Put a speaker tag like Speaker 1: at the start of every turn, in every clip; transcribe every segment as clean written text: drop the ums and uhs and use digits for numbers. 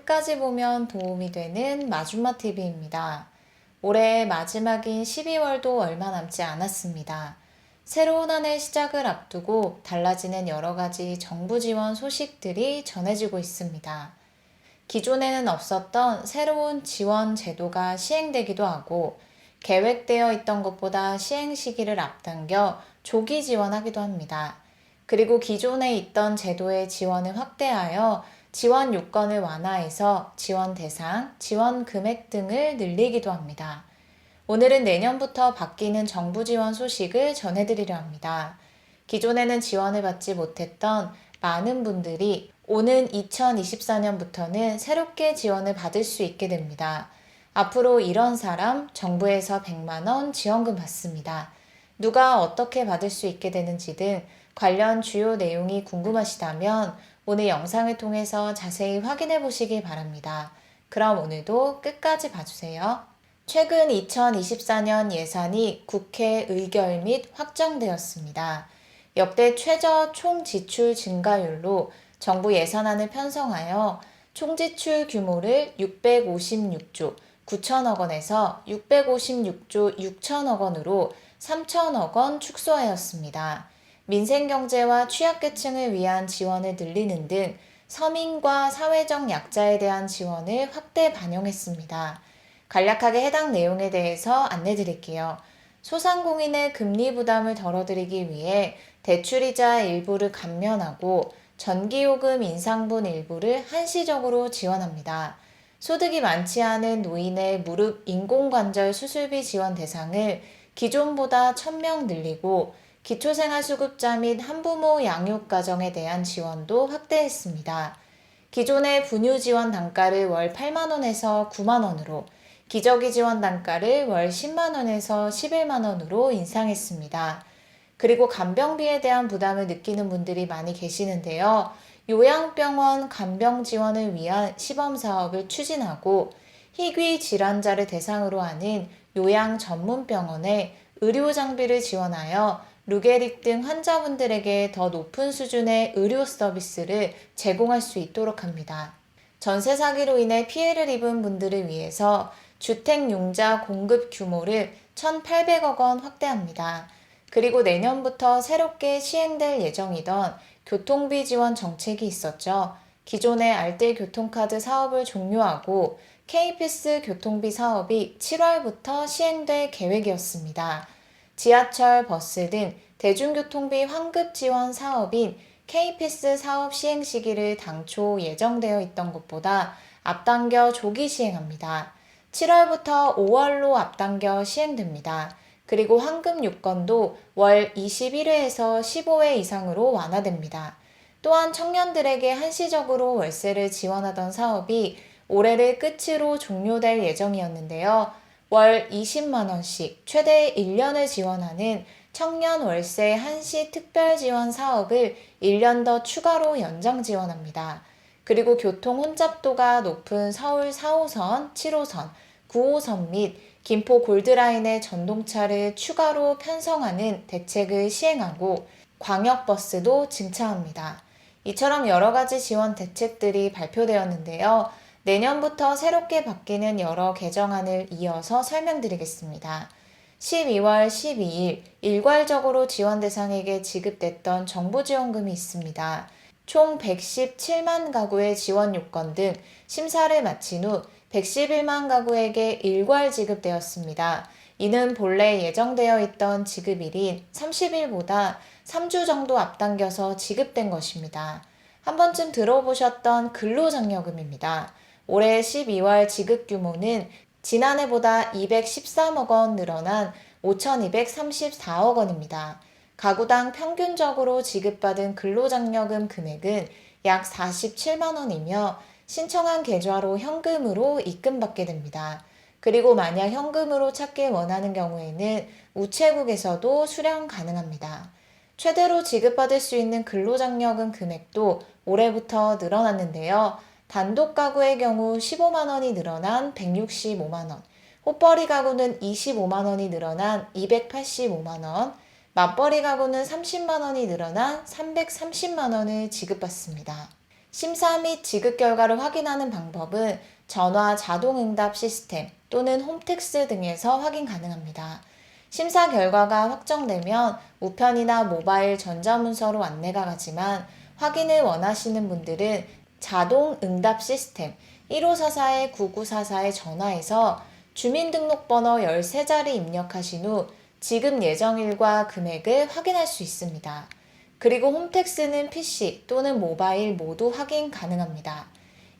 Speaker 1: 끝까지 보면 도움이 되는 마줌마TV입니다. 올해 마지막인 12월도 얼마 남지 않았습니다. 새로운 한 해 시작을 앞두고 달라지는 여러 가지 정부 지원 소식들이 전해지고 있습니다. 기존에는 없었던 새로운 지원 제도가 시행되기도 하고 계획되어 있던 것보다 시행 시기를 앞당겨 조기 지원하기도 합니다. 그리고 기존에 있던 제도의 지원을 확대하여 지원 요건을 완화해서 지원 대상, 지원 금액 등을 늘리기도 합니다. 오늘은 내년부터 바뀌는 정부 지원 소식을 전해드리려 합니다. 기존에는 지원을 받지 못했던 많은 분들이 오는 2024년부터는 새롭게 지원을 받을 수 있게 됩니다. 앞으로 이런 사람 정부에서 100만원 지원금 받습니다. 누가 어떻게 받을 수 있게 되는지 등 관련 주요 내용이 궁금하시다면 오늘 영상을 통해서 자세히 확인해 보시기 바랍니다. 그럼 오늘도 끝까지 봐주세요. 최근 2024년 예산이 국회 의결 및 확정되었습니다. 역대 최저 총지출 증가율로 정부 예산안을 편성하여 총지출 규모를 656조 9천억 원에서 656조 6천억 원으로 3천억 원 축소하였습니다. 민생경제와 취약계층을 위한 지원을 늘리는 등 서민과 사회적 약자에 대한 지원을 확대 반영했습니다. 간략하게 해당 내용에 대해서 안내드릴게요. 소상공인의 금리 부담을 덜어드리기 위해 대출이자 일부를 감면하고 전기요금 인상분 일부를 한시적으로 지원합니다. 소득이 많지 않은 노인의 무릎 인공관절 수술비 지원 대상을 기존보다 1,000명 늘리고 기초생활수급자 및 한부모 양육가정에 대한 지원도 확대했습니다. 기존의 분유 지원 단가를 월 8만원에서 9만원으로, 기저귀 지원 단가를 월 10만원에서 11만원으로 인상했습니다. 그리고 간병비에 대한 부담을 느끼는 분들이 많이 계시는데요. 요양병원 간병 지원을 위한 시범사업을 추진하고 희귀 질환자를 대상으로 하는 요양 전문병원에 의료장비를 지원하여 루게릭 등 환자분들에게 더 높은 수준의 의료 서비스를 제공할 수 있도록 합니다. 전세 사기로 인해 피해를 입은 분들을 위해서 주택융자 공급 규모를 1,800억 원 확대합니다. 그리고 내년부터 새롭게 시행될 예정이던 교통비 지원 정책이 있었죠. 기존의 알뜰 교통카드 사업을 종료하고 K패스 교통비 사업이 7월부터 시행될 계획이었습니다. 지하철, 버스 등 대중교통비 환급 지원 사업인 K패스 사업 시행 시기를 당초 예정되어 있던 것보다 앞당겨 조기 시행합니다. 7월부터 5월로 앞당겨 시행됩니다. 그리고 환급 요건도 월 21회에서 15회 이상으로 완화됩니다. 또한 청년들에게 한시적으로 월세를 지원하던 사업이 올해를 끝으로 종료될 예정이었는데요. 월 20만원씩 최대 1년을 지원하는 청년 월세 한시 특별 지원 사업을 1년 더 추가로 연장 지원합니다. 그리고 교통 혼잡도가 높은 서울 4호선, 7호선, 9호선 및 김포 골드라인의 전동차를 추가로 편성하는 대책을 시행하고 광역버스도 증차합니다. 이처럼 여러 가지 지원 대책들이 발표되었는데요. 내년부터 새롭게 바뀌는 여러 개정안을 이어서 설명드리겠습니다. 12월 12일 일괄적으로 지원 대상에게 지급됐던 정부지원금이 있습니다. 총 117만 가구의 지원 요건 등 심사를 마친 후 111만 가구에게 일괄 지급되었습니다. 이는 본래 예정되어 있던 지급일인 30일보다 3주 정도 앞당겨서 지급된 것입니다. 한 번쯤 들어보셨던 근로장려금입니다. 올해 12월 지급 규모는 지난해보다 213억 원 늘어난 5,234억 원입니다. 가구당 평균적으로 지급받은 근로장려금 금액은 약 47만 원이며 신청한 계좌로 현금으로 입금받게 됩니다. 그리고 만약 현금으로 찾길 원하는 경우에는 우체국에서도 수령 가능합니다. 최대로 지급받을 수 있는 근로장려금 금액도 올해부터 늘어났는데요. 단독 가구의 경우 15만 원이 늘어난 165만 원, 호벌이 가구는 25만 원이 늘어난 285만 원, 맞벌이 가구는 30만 원이 늘어난 330만 원을 지급받습니다. 심사 및 지급 결과를 확인하는 방법은 전화 자동응답 시스템 또는 홈택스 등에서 확인 가능합니다. 심사 결과가 확정되면 우편이나 모바일 전자문서로 안내가 가지만 확인을 원하시는 분들은 자동응답 시스템 1544-9944에 전화해서 주민등록번호 13자리 입력하신 후 지급 예정일과 금액을 확인할 수 있습니다. 그리고 홈택스는 PC 또는 모바일 모두 확인 가능합니다.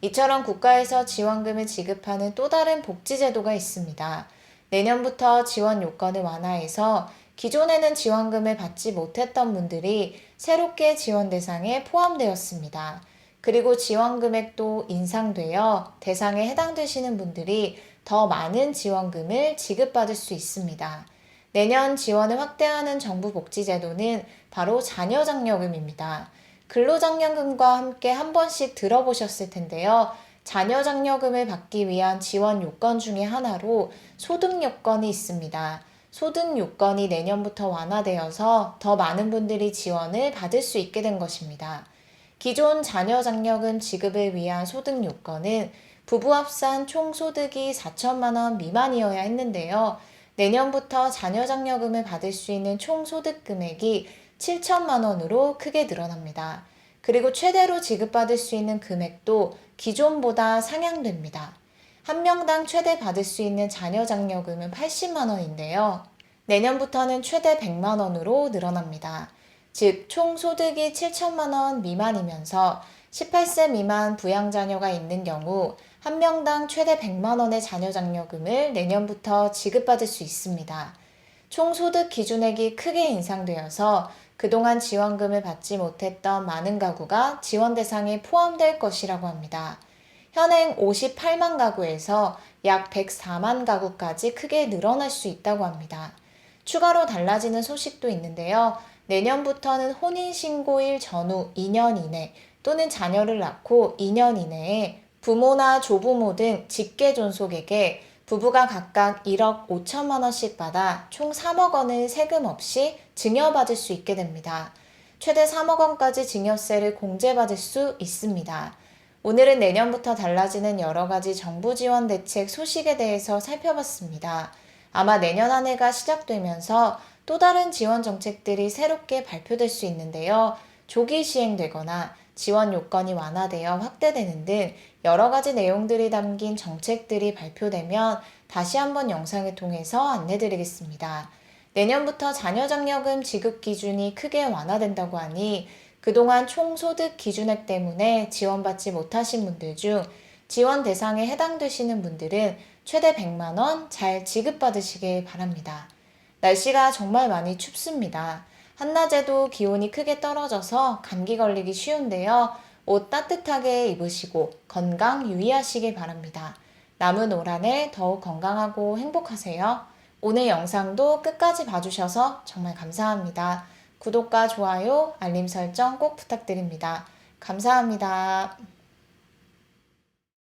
Speaker 1: 이처럼 국가에서 지원금을 지급하는 또 다른 복지제도가 있습니다. 내년부터 지원 요건을 완화해서 기존에는 지원금을 받지 못했던 분들이 새롭게 지원 대상에 포함되었습니다. 그리고 지원 금액도 인상되어 대상에 해당되시는 분들이 더 많은 지원금을 지급받을 수 있습니다. 내년 지원을 확대하는 정부 복지제도는 바로 자녀장려금입니다. 근로장려금과 함께 한 번씩 들어보셨을 텐데요. 자녀장려금을 받기 위한 지원 요건 중에 하나로 소득 요건이 있습니다. 소득 요건이 내년부터 완화되어서 더 많은 분들이 지원을 받을 수 있게 된 것입니다. 기존 자녀장려금 지급을 위한 소득 요건은 부부 합산 총 소득이 4천만 원 미만이어야 했는데요. 내년부터 자녀장려금을 받을 수 있는 총 소득 금액이 7천만 원으로 크게 늘어납니다. 그리고 최대로 지급받을 수 있는 금액도 기존보다 상향됩니다. 한 명당 최대 받을 수 있는 자녀장려금은 80만 원인데요. 내년부터는 최대 100만 원으로 늘어납니다. 즉, 총 소득이 7천만 원 미만이면서 18세 미만 부양자녀가 있는 경우 한 명당 최대 100만 원의 자녀장려금을 내년부터 지급받을 수 있습니다. 총 소득 기준액이 크게 인상되어서 그동안 지원금을 받지 못했던 많은 가구가 지원 대상에 포함될 것이라고 합니다. 현행 58만 가구에서 약 104만 가구까지 크게 늘어날 수 있다고 합니다. 추가로 달라지는 소식도 있는데요. 내년부터는 혼인신고일 전후 2년 이내 또는 자녀를 낳고 2년 이내에 부모나 조부모 등 직계존속에게 부부가 각각 1억 5천만 원씩 받아 총 3억 원을 세금 없이 증여받을 수 있게 됩니다. 최대 3억 원까지 증여세를 공제받을 수 있습니다. 오늘은 내년부터 달라지는 여러 가지 정부 지원 대책 소식에 대해서 살펴봤습니다. 아마 내년 한 해가 시작되면서 또 다른 지원 정책들이 새롭게 발표될 수 있는데요. 조기 시행되거나 지원 요건이 완화되어 확대되는 등 여러 가지 내용들이 담긴 정책들이 발표되면 다시 한번 영상을 통해서 안내드리겠습니다. 내년부터 자녀장려금 지급 기준이 크게 완화된다고 하니 그동안 총소득 기준액 때문에 지원받지 못하신 분들 중 지원 대상에 해당되시는 분들은 최대 100만 원 잘 지급받으시길 바랍니다. 날씨가 정말 많이 춥습니다. 한낮에도 기온이 크게 떨어져서 감기 걸리기 쉬운데요. 옷 따뜻하게 입으시고 건강 유의하시길 바랍니다. 남은 올 한 해 더욱 건강하고 행복하세요. 오늘 영상도 끝까지 봐주셔서 정말 감사합니다. 구독과 좋아요, 알림 설정 꼭 부탁드립니다. 감사합니다.